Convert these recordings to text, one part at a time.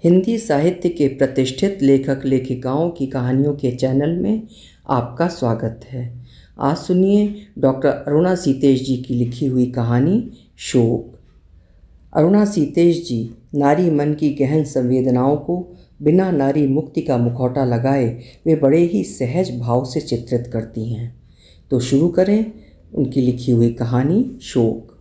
हिंदी साहित्य के प्रतिष्ठित लेखक लेखिकाओं की कहानियों के चैनल में आपका स्वागत है। आज सुनिए डॉक्टर अरुणा सीतेश जी की लिखी हुई कहानी शोक। अरुणा सीतेश जी नारी मन की गहन संवेदनाओं को बिना नारी मुक्ति का मुखौटा लगाए वे बड़े ही सहज भाव से चित्रित करती हैं। तो शुरू करें उनकी लिखी हुई कहानी शोक।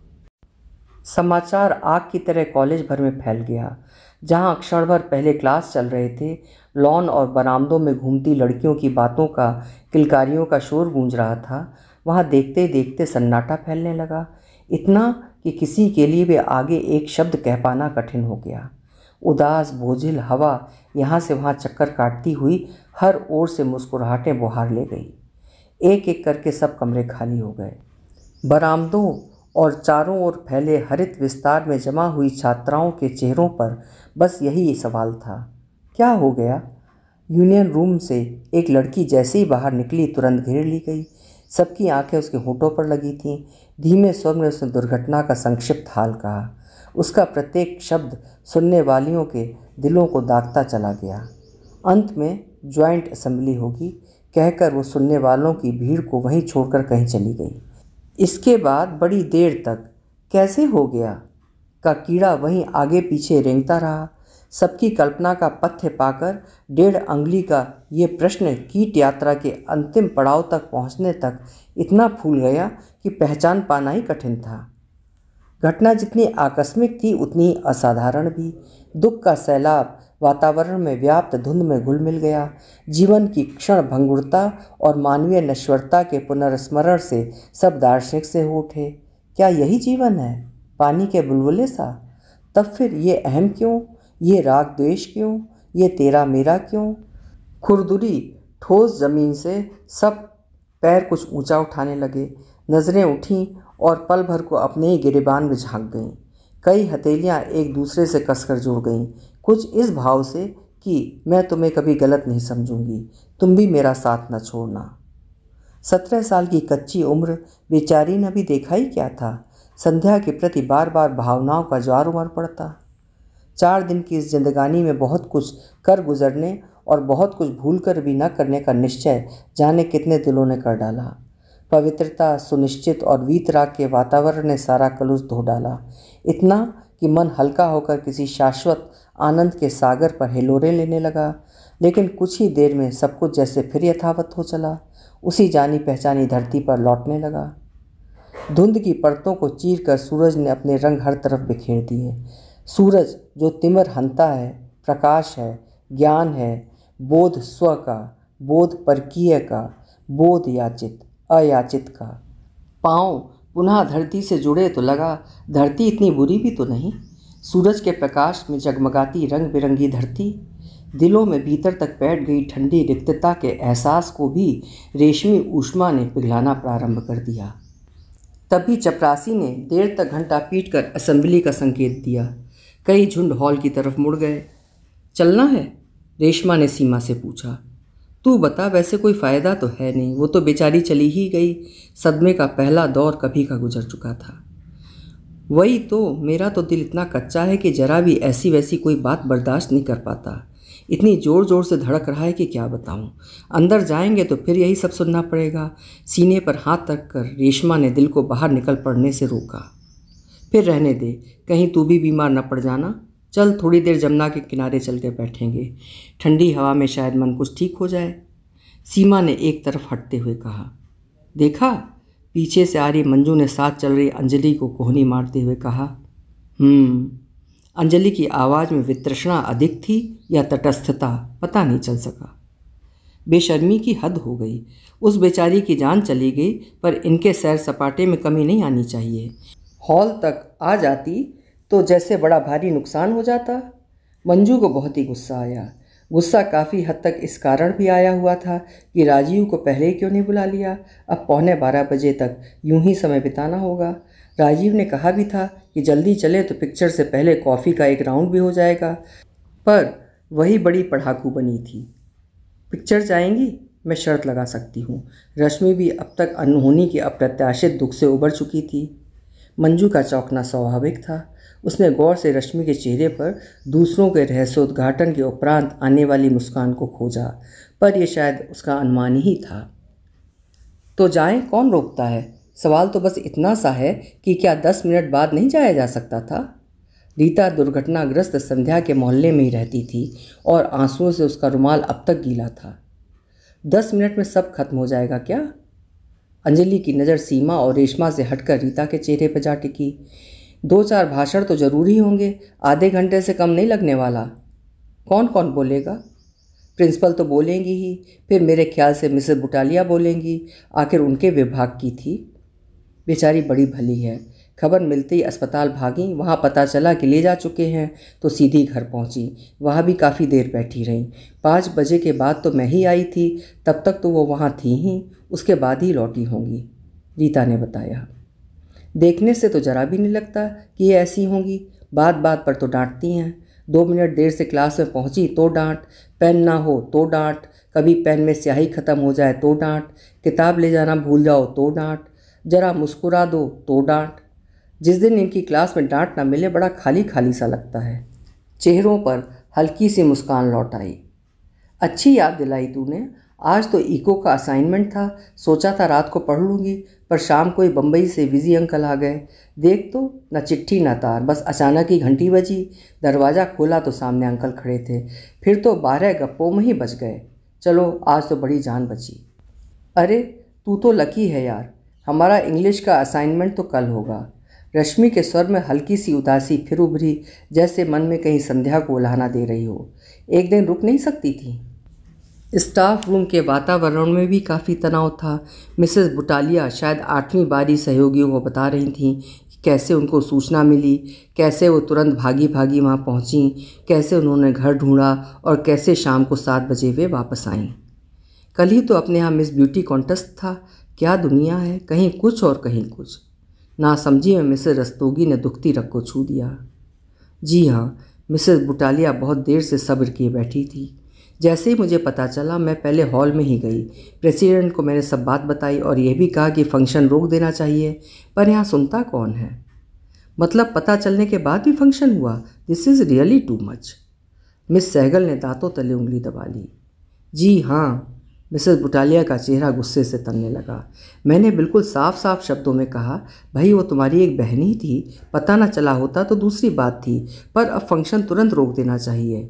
समाचार आग की तरह कॉलेज भर में फैल गया। जहाँ क्षण भर पहले क्लास चल रहे थे, लॉन और बरामदों में घूमती लड़कियों की बातों का, किलकारियों का शोर गूंज रहा था, वहाँ देखते देखते सन्नाटा फैलने लगा। इतना कि किसी के लिए भी आगे एक शब्द कह पाना कठिन हो गया। उदास बोझिल हवा यहाँ से वहाँ चक्कर काटती हुई हर ओर से मुस्कुराहटें बौहार ले गई। एक एक करके सब कमरे खाली हो गए। बरामदों और चारों ओर फैले हरित विस्तार में जमा हुई छात्राओं के चेहरों पर बस यही सवाल था, क्या हो गया? यूनियन रूम से एक लड़की जैसे ही बाहर निकली तुरंत घेर ली गई। सबकी आंखें उसके होठों पर लगी थीं। धीमे स्वर में उसने दुर्घटना का संक्षिप्त हाल कहा। उसका प्रत्येक शब्द सुनने वालियों के दिलों को दागता चला गया। अंत में ज्वाइंट असेंबली होगी कहकर वो सुनने वालों की भीड़ को वहीं छोड़कर कहीं चली गई। इसके बाद बड़ी देर तक कैसे हो गया का कीड़ा वहीं आगे पीछे रेंगता रहा। सबकी कल्पना का पथ्य पाकर 1.5 अंगुली का ये प्रश्न कीट यात्रा के अंतिम पड़ाव तक पहुंचने तक इतना फूल गया कि पहचान पाना ही कठिन था। घटना जितनी आकस्मिक थी उतनी ही असाधारण भी। दुख का सैलाब वातावरण में व्याप्त धुंध में घुल मिल गया। जीवन की क्षण भंगुरता और मानवीय नश्वरता के पुनर्स्मरण से सब दार्शनिक से हो उठे। क्या यही जीवन है, पानी के बुलबुले सा? तब फिर ये अहम क्यों, ये राग द्वेष क्यों, ये तेरा मेरा क्यों? खुरदुरी ठोस जमीन से सब पैर कुछ ऊंचा उठाने लगे। नज़रें उठीं और पल भर को अपने ही गिरेबान में झांक गईं। कई हथेलियां एक दूसरे से कसकर जुड़ गईं, कुछ इस भाव से कि मैं तुम्हें कभी गलत नहीं समझूंगी, तुम भी मेरा साथ न छोड़ना। 17 साल की कच्ची उम्र बेचारी ने भी देखा ही क्या था। संध्या के प्रति बार बार भावनाओं का ज्वार उमड़ पड़ता। 4 दिन की इस जिंदगानी में बहुत कुछ कर गुजरने और बहुत कुछ भूल कर भी न करने का निश्चय जाने कितने दिलों ने कर डाला। पवित्रता, सुनिश्चित और वीतराग के वातावरण ने सारा कलुष धो डाला। इतना कि मन हल्का होकर किसी शाश्वत आनंद के सागर पर हिलोरे लेने लगा। लेकिन कुछ ही देर में सब कुछ जैसे फिर यथावत हो चला, उसी जानी पहचानी धरती पर लौटने लगा। धुंध की परतों को चीर कर सूरज ने अपने रंग हर तरफ बिखेर दिए। सूरज जो तिमिर हंता है, प्रकाश है, ज्ञान है, बोध स्व का, बोध परकीय का, बोध याचित अयाचित का। पाँव पुनः धरती से जुड़े तो लगा धरती इतनी बुरी भी तो नहीं। सूरज के प्रकाश में जगमगाती रंग बिरंगी धरती दिलों में भीतर तक बैठ गई ठंडी रिक्तता के एहसास को भी रेशमी ऊष्मा ने पिघलाना प्रारंभ कर दिया। तभी चपरासी ने देर तक घंटा पीट कर असेंबली का संकेत दिया। कई झुंड हॉल की तरफ मुड़ गए। चलना है? रेशमा ने सीमा से पूछा। तू बता, वैसे कोई फ़ायदा तो है नहीं, वो तो बेचारी चली ही गई। सदमे का पहला दौर कभी का गुजर चुका था। वही तो, मेरा तो दिल इतना कच्चा है कि जरा भी ऐसी वैसी कोई बात बर्दाश्त नहीं कर पाता। इतनी ज़ोर ज़ोर से धड़क रहा है कि क्या बताऊं। अंदर जाएंगे तो फिर यही सब सुनना पड़ेगा। सीने पर हाथ रख कर रेशमा ने दिल को बाहर निकल पड़ने से रोका। फिर रहने दे, कहीं तू भी बीमार न पड़ जाना। चल थोड़ी देर जमुना के किनारे चल के बैठेंगे, ठंडी हवा में शायद मन कुछ ठीक हो जाए। सीमा ने एक तरफ हटते हुए कहा। देखा, पीछे से आ रही मंजू ने साथ चल रही अंजलि को कोहनी मारते हुए कहा। अंजलि की आवाज़ में वितृष्णा अधिक थी या तटस्थता, पता नहीं चल सका। बेशर्मी की हद हो गई। उस बेचारी की जान चली गई, पर इनके सैर सपाटे में कमी नहीं आनी चाहिए। हॉल तक आ जाती तो जैसे बड़ा भारी नुकसान हो जाता। मंजू को बहुत ही गुस्सा आया। गुस्सा काफ़ी हद तक इस कारण भी आया हुआ था कि राजीव को पहले ही क्यों नहीं बुला लिया। अब 11:15 बजे तक यूं ही समय बिताना होगा। राजीव ने कहा भी था कि जल्दी चले तो पिक्चर से पहले कॉफ़ी का एक राउंड भी हो जाएगा, पर वही बड़ी पढ़ाकू बनी थी। पिक्चर जाएंगी? मैं शर्त लगा सकती हूँ। रश्मि भी अब तक अनहोनी के अप्रत्याशित दुख से उबर चुकी थी। मंजू का चौंकना स्वाभाविक था। उसने गौर से रश्मि के चेहरे पर दूसरों के रहस्योद्घाटन के उपरांत आने वाली मुस्कान को खोजा, पर यह शायद उसका अनुमान ही था। तो जाएं, कौन रोकता है? सवाल तो बस इतना सा है कि क्या 10 मिनट बाद नहीं जाया जा सकता था? रीता दुर्घटनाग्रस्त संध्या के मोहल्ले में ही रहती थी और आंसुओं से उसका रुमाल अब तक गीला था। 10 मिनट में सब खत्म हो जाएगा क्या? अंजलि की नज़र सीमा और रेशमा से हटकर रीता के चेहरे पर जा टिकी। 2-4 भाषण तो जरूरी होंगे, आधे घंटे से कम नहीं लगने वाला। कौन कौन बोलेगा? प्रिंसिपल तो बोलेंगी ही, फिर मेरे ख्याल से मिसेस बुटालिया बोलेंगी, आखिर उनके विभाग की थी। बेचारी बड़ी भली है। खबर मिलते ही अस्पताल भागी, वहाँ पता चला कि ले जा चुके हैं तो सीधी घर पहुँची। वहाँ भी काफ़ी देर बैठी रहीं। 5 बजे के बाद तो मैं ही आई थी, तब तक तो वो वहाँ थी ही, उसके बाद ही लौटी होंगी, रीता ने बताया। देखने से तो जरा भी नहीं लगता कि ये ऐसी होंगी। बात बात पर तो डांटती हैं। 2 मिनट देर से क्लास में पहुंची तो डांट, पेन ना हो तो डांट, कभी पेन में स्याही ख़त्म हो जाए तो डांट, किताब ले जाना भूल जाओ तो डांट, जरा मुस्कुरा दो तो डांट। जिस दिन इनकी क्लास में डांट ना मिले बड़ा खाली खाली सा लगता है। चेहरों पर हल्की सी मुस्कान लौट आई। अच्छी याद दिलाई तूने। आज तो इको का असाइनमेंट था, सोचा था रात को पढ़ लूँगी, पर शाम को ही बम्बई से विजी अंकल आ गए। देख तो न चिट्ठी न तार, बस अचानक ही घंटी बजी। दरवाज़ा खोला तो सामने अंकल खड़े थे। फिर तो 12 गप्पों में ही बज गए। चलो आज तो बड़ी जान बची। अरे तू तो लकी है यार, हमारा इंग्लिश का असाइनमेंट तो कल होगा। रश्मि के स्वर में हल्की सी उदासी फिर उभरी, जैसे मन में कहीं संध्या को उलाहना दे रही हो। एक दिन रुक नहीं सकती थी? स्टाफ रूम के वातावरण में भी काफ़ी तनाव था। मिसेस बुटालिया शायद 8वीं बारी सहयोगियों को बता रही थीं कि कैसे उनको सूचना मिली, कैसे वो तुरंत भागी भागी वहाँ पहुँचीं, कैसे उन्होंने घर ढूंढा और कैसे शाम को 7 बजे वे वापस आईं। कल ही तो अपने यहाँ मिस ब्यूटी कॉन्टेस्ट था। क्या दुनिया है, कहीं कुछ और कहीं कुछ। नासमझी में मिसेस रस्तोगी ने दुखती रग को छू दिया। जी हाँ, मिसेस बुटालिया बहुत देर से सब्र किए बैठी थी। जैसे ही मुझे पता चला मैं पहले हॉल में ही गई। प्रेसिडेंट को मैंने सब बात बताई और यह भी कहा कि फंक्शन रोक देना चाहिए, पर यहाँ सुनता कौन है। मतलब पता चलने के बाद भी फंक्शन हुआ? This is really too much. Miss Sehgal ने दांतों तले उंगली दबा ली। जी हाँ, मिसेस बुटालिया का चेहरा गुस्से से तनने लगा। मैंने बिल्कुल साफ साफ शब्दों में कहा, भाई वो तुम्हारी एक बहन ही थी, पता ना चला होता तो दूसरी बात थी, पर अब फंक्शन तुरंत रोक देना चाहिए।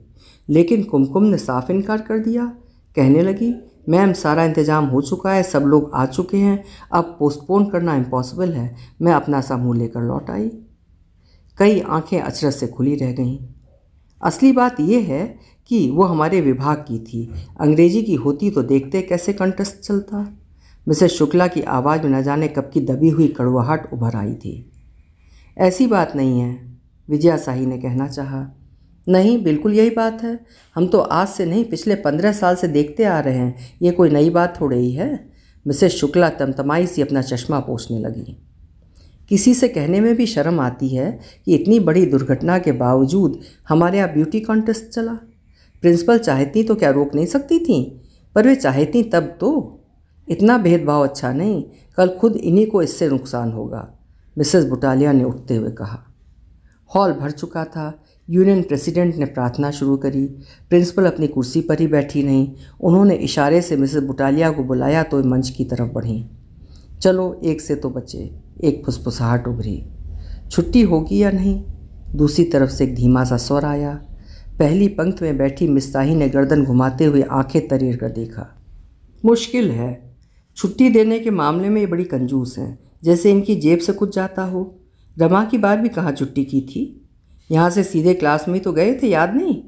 लेकिन कुमकुम ने साफ इनकार कर दिया। कहने लगी, मैम सारा इंतज़ाम हो चुका है, सब लोग आ चुके हैं, अब पोस्टपोन करना इम्पॉसिबल है। मैं अपना सा मुँह लेकर लौट आई। कई आंखें अचरज से खुली रह गईं। असली बात यह है कि वो हमारे विभाग की थी। अंग्रेजी की होती तो देखते कैसे कंटेस्ट चलता। मिसेस शुक्ला की आवाज़ में न जाने कब की दबी हुई कड़वाहट उभर आई थी। ऐसी बात नहीं है, विजया शाही ने कहना चाहा। नहीं, बिल्कुल यही बात है। हम तो आज से नहीं, पिछले 15 साल से देखते आ रहे हैं, ये कोई नई बात थोड़ी ही है। मिसेस शुक्ला तमतमाई सी अपना चश्मा पोंछने लगी। किसी से कहने में भी शर्म आती है कि इतनी बड़ी दुर्घटना के बावजूद हमारे यहाँ ब्यूटी कॉन्टेस्ट चला। प्रिंसिपल चाहती तो क्या रोक नहीं सकती थी, पर वे चाहती तब तो। इतना भेदभाव अच्छा नहीं, कल खुद इन्हीं को इससे नुकसान होगा, मिसेस बुटालिया ने उठते हुए कहा। हॉल भर चुका था। यूनियन प्रेसिडेंट ने प्रार्थना शुरू करी। प्रिंसिपल अपनी कुर्सी पर ही बैठी रहीं। उन्होंने इशारे से मिसेस बुटालिया को बुलाया तो मंच की तरफ बढ़ीं। चलो एक से तो बचे, एक फुसफुसाहट उभरी। छुट्टी होगी या नहीं? दूसरी तरफ से एक धीमा सा स्वर आया। पहली पंक्ति में बैठी मिस शाही ने गर्दन घुमाते हुए आंखें तरेर कर देखा। मुश्किल है, छुट्टी देने के मामले में ये बड़ी कंजूस हैं, जैसे इनकी जेब से कुछ जाता हो। रमा की बार भी कहाँ छुट्टी की थी, यहाँ से सीधे क्लास में ही तो गए थे, याद नहीं?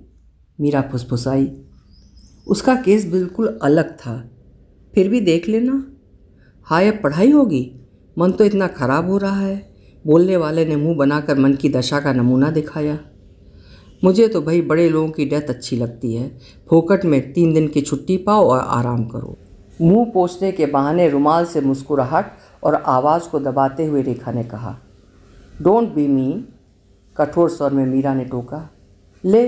मीरा फुसफुसाई। उसका केस बिल्कुल अलग था, फिर भी देख लेना। हाय, अब पढ़ाई होगी? मन तो इतना ख़राब हो रहा है। बोलने वाले ने मुंह बनाकर मन की दशा का नमूना दिखाया। मुझे तो भाई बड़े लोगों की डेथ अच्छी लगती है। फोकट में 3 दिन की छुट्टी पाओ और आराम करो। मुंह पोंछने के बहाने रुमाल से मुस्कुराहट और आवाज़ को दबाते हुए रेखा ने कहा। डोंट बी मीन, कठोर स्वर में मीरा ने टोका। ले,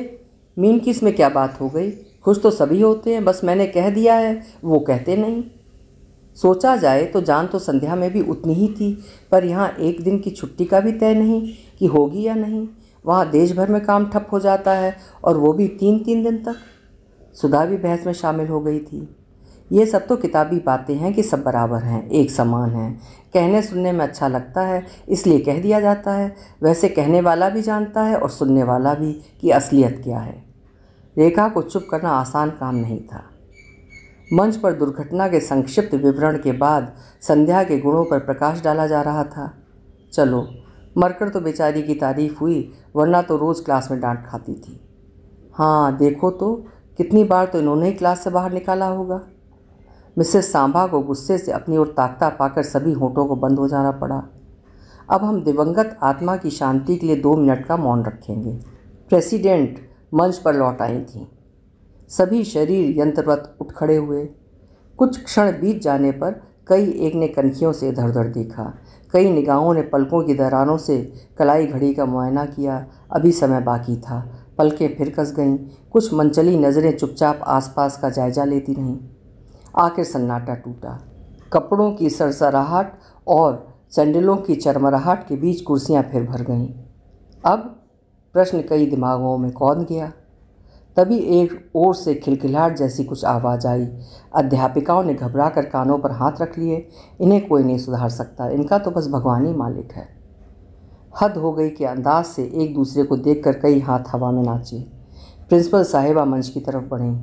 मीन की इसमें क्या बात हो गई? खुश तो सभी होते हैं, बस मैंने कह दिया है, वो कहते नहीं। सोचा जाए तो जान तो संध्या में भी उतनी ही थी, पर यहाँ एक दिन की छुट्टी का भी तय नहीं कि होगी या नहीं। वहाँ देश भर में काम ठप हो जाता है, और वो भी 3-3 दिन तक। सुधा भी बहस में शामिल हो गई थी। ये सब तो किताबी बातें हैं कि सब बराबर हैं, एक समान हैं, कहने सुनने में अच्छा लगता है इसलिए कह दिया जाता है। वैसे कहने वाला भी जानता है और सुनने वाला भी कि असलियत क्या है। रेखा को चुप करना आसान काम नहीं था। मंच पर दुर्घटना के संक्षिप्त विवरण के बाद संध्या के गुणों पर प्रकाश डाला जा रहा था। चलो, मरकर तो बेचारी की तारीफ हुई, वरना तो रोज़ क्लास में डांट खाती थी। हाँ, देखो तो कितनी बार तो इन्होंने ही क्लास से बाहर निकाला होगा। मिसेस सांभा को गुस्से से अपनी ओर ताकता पाकर सभी होठों को बंद हो जाना पड़ा। अब हम दिवंगत आत्मा की शांति के लिए 2 मिनट का मौन रखेंगे। प्रेसिडेंट मंच पर लौट आई थीं। सभी शरीर यंत्रवत उठ खड़े हुए। कुछ क्षण बीत जाने पर कई एक ने कनखियों से इधर उधर देखा, कई निगाहों ने पलकों की दरारों से कलाई घड़ी का मुआयना किया। अभी समय बाकी था। पलकें फिर कस गईं। कुछ मनचली नज़रें चुपचाप आसपास का जायजा लेती रहीं। आखिर सन्नाटा टूटा। कपड़ों की सरसराहट और सैंडलों की चरमराहट के बीच कुर्सियां फिर भर गईं। अब प्रश्न कई दिमागों में कौंध गया। तभी एक ओर से खिलखिलाहट जैसी कुछ आवाज़ आई। अध्यापिकाओं ने घबरा कर कानों पर हाथ रख लिए। इन्हें कोई नहीं सुधार सकता, इनका तो बस भगवान ही मालिक है। हद हो गई के अंदाज से एक दूसरे को देखकर कई हाथ हवा में नाचे। प्रिंसिपल साहिबा मंच की तरफ बढ़ीं।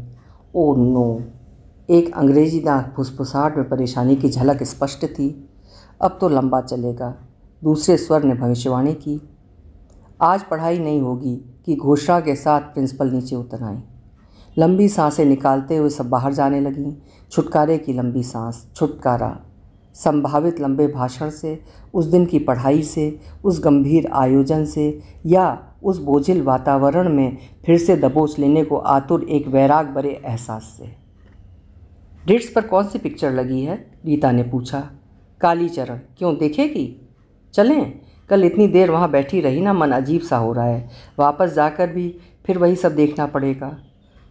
Oh no! एक अंग्रेजी दांत फुसफुसाहट में परेशानी की झलक स्पष्ट थी। अब तो लंबा चलेगा, दूसरे स्वर ने भविष्यवाणी की। आज पढ़ाई नहीं होगी कि घोषणा के साथ प्रिंसिपल नीचे उतर आई। लंबी सांसें निकालते हुए सब बाहर जाने लगीं। छुटकारे की लंबी सांस, छुटकारा। संभावित लंबे भाषण से, उस दिन की पढ़ाई से, उस गंभीर आयोजन से, या उस बोझिल वातावरण में फिर से दबोच लेने को आतुर एक वैराग भरे एहसास से। रिट्स पर कौन सी पिक्चर लगी है? रीता ने पूछा। कालीचरण। क्यों, देखेगी? चलें? कल इतनी देर वहाँ बैठी रही ना, मन अजीब सा हो रहा है। वापस जाकर भी फिर वही सब देखना पड़ेगा।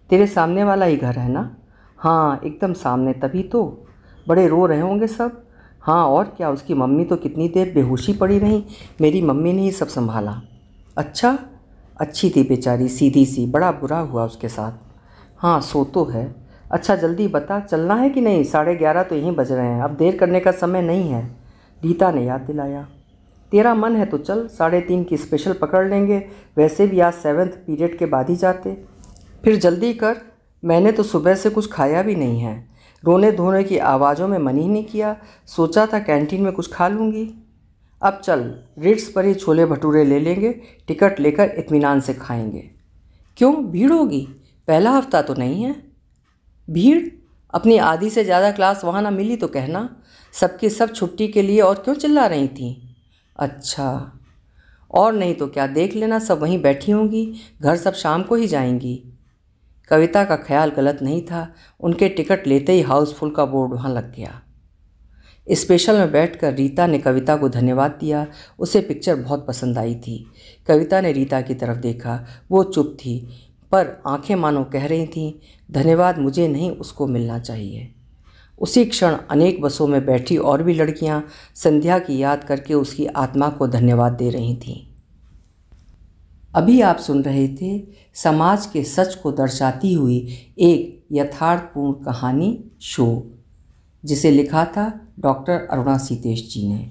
तेरे सामने वाला ही घर है ना? हाँ, एकदम सामने। तभी तो बड़े रो रहे होंगे सब। हाँ और क्या, उसकी मम्मी तो कितनी देर बेहोशी पड़ी रही। मेरी मम्मी ने ही सब संभाला। अच्छा, अच्छी थी बेचारी, सीधी सी। बड़ा बुरा हुआ उसके साथ। हाँ, सो तो है। अच्छा जल्दी बता, चलना है कि नहीं? 11:30 तो यहीं बज रहे हैं, अब देर करने का समय नहीं है। रीता ने याद दिलाया। तेरा मन है तो चल, 3:30 की स्पेशल पकड़ लेंगे। वैसे भी आज 7th पीरियड के बाद ही जाते। फिर जल्दी कर, मैंने तो सुबह से कुछ खाया भी नहीं है। रोने धोने की आवाज़ों में मन ही नहीं किया। सोचा था कैंटीन में कुछ खा लूँगी। अब चल, रिट्स पर ही छोले भटूरे ले लेंगे, टिकट लेकर इत्मीनान से खाएंगे। क्यों, भीड़ होगी? पहला हफ्ता तो नहीं है। भीड़? अपनी आधी से ज़्यादा क्लास वहाँ ना मिली तो कहना। सबकी सब छुट्टी के लिए और क्यों चिल्ला रही थी? अच्छा, और नहीं तो क्या, देख लेना सब वहीं बैठी होंगी। घर सब शाम को ही जाएंगी। कविता का ख्याल गलत नहीं था। उनके टिकट लेते ही हाउसफुल का बोर्ड वहाँ लग गया। स्पेशल में बैठकर रीता ने कविता को धन्यवाद दिया। उसे पिक्चर बहुत पसंद आई थी। कविता ने रीता की तरफ देखा। वो चुप थी, पर आंखें मानो कह रही थीं, धन्यवाद मुझे नहीं, उसको मिलना चाहिए। उसी क्षण अनेक बसों में बैठी और भी लड़कियां संध्या की याद करके उसकी आत्मा को धन्यवाद दे रही थीं। अभी आप सुन रहे थे समाज के सच को दर्शाती हुई एक यथार्थपूर्ण कहानी शोक, जिसे लिखा था डॉक्टर अरुणा सीतेश जी ने।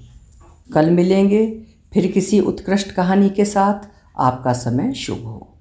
कल मिलेंगे फिर किसी उत्कृष्ट कहानी के साथ। आपका समय शुभ हो।